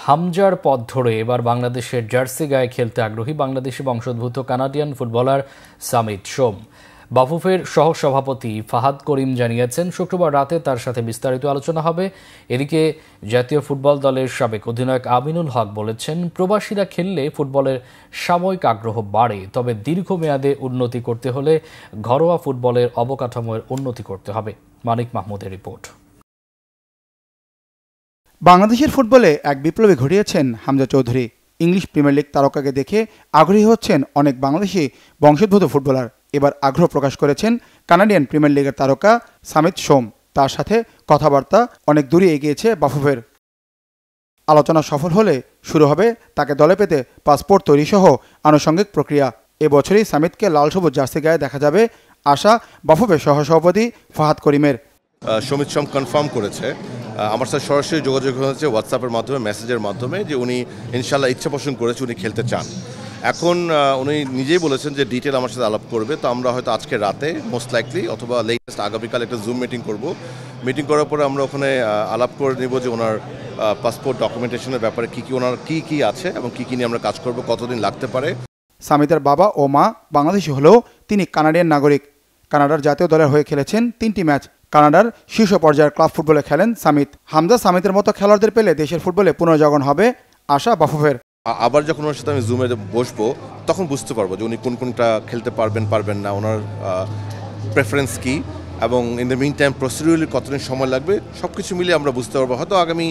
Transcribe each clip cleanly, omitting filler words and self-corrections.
হামজার পথ ধরে এবার বাংলাদেশের জার্সি গায়ে খেলতে আগ্রহী বাংলাদেশি বংশোদ্ভূত কানাডিয়ান ফুটবলার সামিত সোম। বাফুফের সহসভাপতি ফাহাদ করিম জানিয়েছেন, শুক্রবার রাতে তার সাথে বিস্তারিত আলোচনা হবে। এদিকে জাতীয় ফুটবল দলের সাবেক অধিনায়ক আমিনুল হক বলেছেন, প্রবাসীরা খেললে ফুটবলের সাময়িক আগ্রহ বাড়ে, তবে দীর্ঘমেয়াদে উন্নতি করতে হলে ঘরোয়া ফুটবলের অবকাঠামোর উন্নতি করতে হবে। মানিক মাহমুদের রিপোর্ট। বাংলাদেশের ফুটবলে এক বিপ্লবী ঘটিয়েছেন Hamza Chowdhury. English Premier League তারকাকে দেখে আগ্রহী হচ্ছেন অনেক বাংলাদেশি বংশোদ্ভূত ফুটবলার। এবার আগ্রহ প্রকাশ করেছেন কানাডিয়ান প্রিমিয়ার লিগের তারকা সামিত সোম। তার সাথে কথাবার্তা অনেক দূরে এগিয়েছে বাফুফের। আলোচনা সফল হলে শুরু হবে তাকে দলে পেতে পাসপোর্ট তৈরি সহ আনুষঙ্গিক প্রক্রিয়া। এবছরই সামিতকে লাল সবুজ জার্সি গায়ে দেখা যাবে আশা বাফুফের সহসভাপতি ফাহাদ করিমের। সমিত সোম কনফার্ম করেছে, আমার সাথে সরাসরি যোগাযোগ হয়েছে হোয়াটসঅ্যাপের মাধ্যমে, মেসেজের মাধ্যমে, যে উনি ইনশাল্লাহ ইচ্ছা পোষণ করেছে, উনি খেলতে চান। এখন উনি নিজেই বলেছেন যে ডিটেল আমার সাথে আলাপ করবে। তো আমরা হয়তো আজকে রাতে মোস্ট লাইকলি অথবা লেটেস্ট আগামীকাল একটা জুম মিটিং করব। মিটিং করার পরে আমরা ওখানে আলাপ করে নেব যে ওনার পাসপোর্ট ডকুমেন্টেশনের ব্যাপারে ওনার কী আছে এবং কী নিয়ে আমরা কাজ করব, কতদিন লাগতে পারে। সামিতের বাবা ও মা বাংলাদেশি হলেও তিনি কানাডিয়ান নাগরিক। কানাডার জাতীয় দলের হয়ে খেলেছেন 3টি ম্যাচ। কানাডার শীর্ষ পর্যায়ের ক্লাব ফুটবলে খেলেন সামিত। হামজা সামিতের মতো খেলোয়াড়দের পেলে দেশের ফুটবলে পুনর্জাগরণ হবে আশা বাফুফের। আবার যখন ওনার সাথে আমি জুমে বসবো তখন বুঝতে পারবো যে উনি কোনটা খেলতে পারবেন না, ওনার প্রেফারেন্স কী, এবং ইন দ্য মিন টাইম প্রসিডিউরালি কতদিন সময় লাগবে, সব কিছু মিলিয়ে আমরা বুঝতে পারবো। হয়তো আগামী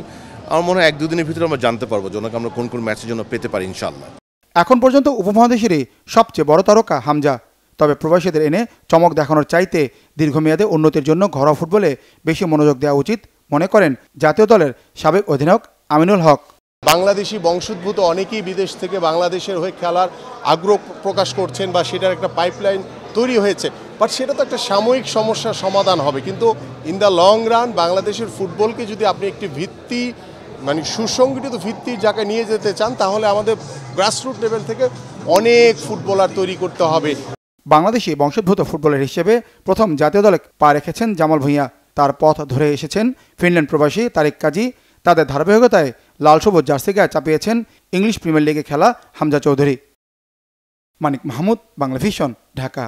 আমার মনে হয় 1-2 দিনের ভিতরে আমরা জানতে পারবো যে ওনাকে আমরা কোন ম্যাচের জন্য পেতে পারি ইনশাল্লাহ। এখন পর্যন্ত উপমহাদেশেরই সবচেয়ে বড় তারকা হামজা। তবে প্রবাসীদের এনে চমক দেখানোর চাইতে দীর্ঘমেয়াদে উন্নতির জন্য ঘরোয়া ফুটবলে বেশি মনোযোগ দেওয়া উচিত মনে করেন জাতীয় দলের সাবেক অধিনায়ক আমিনুল হক। বাংলাদেশি বংশোদ্ভূত অনেকেই বিদেশ থেকে বাংলাদেশের হয়ে খেলার আগ্রহ প্রকাশ করছেন বা সেটার একটা পাইপলাইন তৈরি হয়েছে, বাট সেটা তো একটা সাময়িক সমস্যার সমাধান হবে। কিন্তু ইন দ্য লং রান বাংলাদেশের ফুটবলকে যদি আপনি একটি ভিত্তি সুসংগঠিত ভিত্তির জায়গায় নিয়ে যেতে চান, তাহলে আমাদের গ্রাসরুট লেভেল থেকে অনেক ফুটবলার তৈরি করতে হবে। বাংলাদেশি বংশোদ্ভূত ফুটবলার হিসেবে প্রথম জাতীয় দলে পা রেখেছেন জামাল ভূঁইয়া। তার পথ ধরে এসেছেন ফিনল্যান্ড প্রবাসী তারিক কাজী। তাদের ধারাবাহিকতায় লাল সবুজ জার্সি গায়ে চাপিয়েছেন ইংলিশ প্রিমিয়ার লিগে খেলা হামজা চৌধুরী। মানিক মাহমুদ, বাংলা ভিশন, ঢাকা।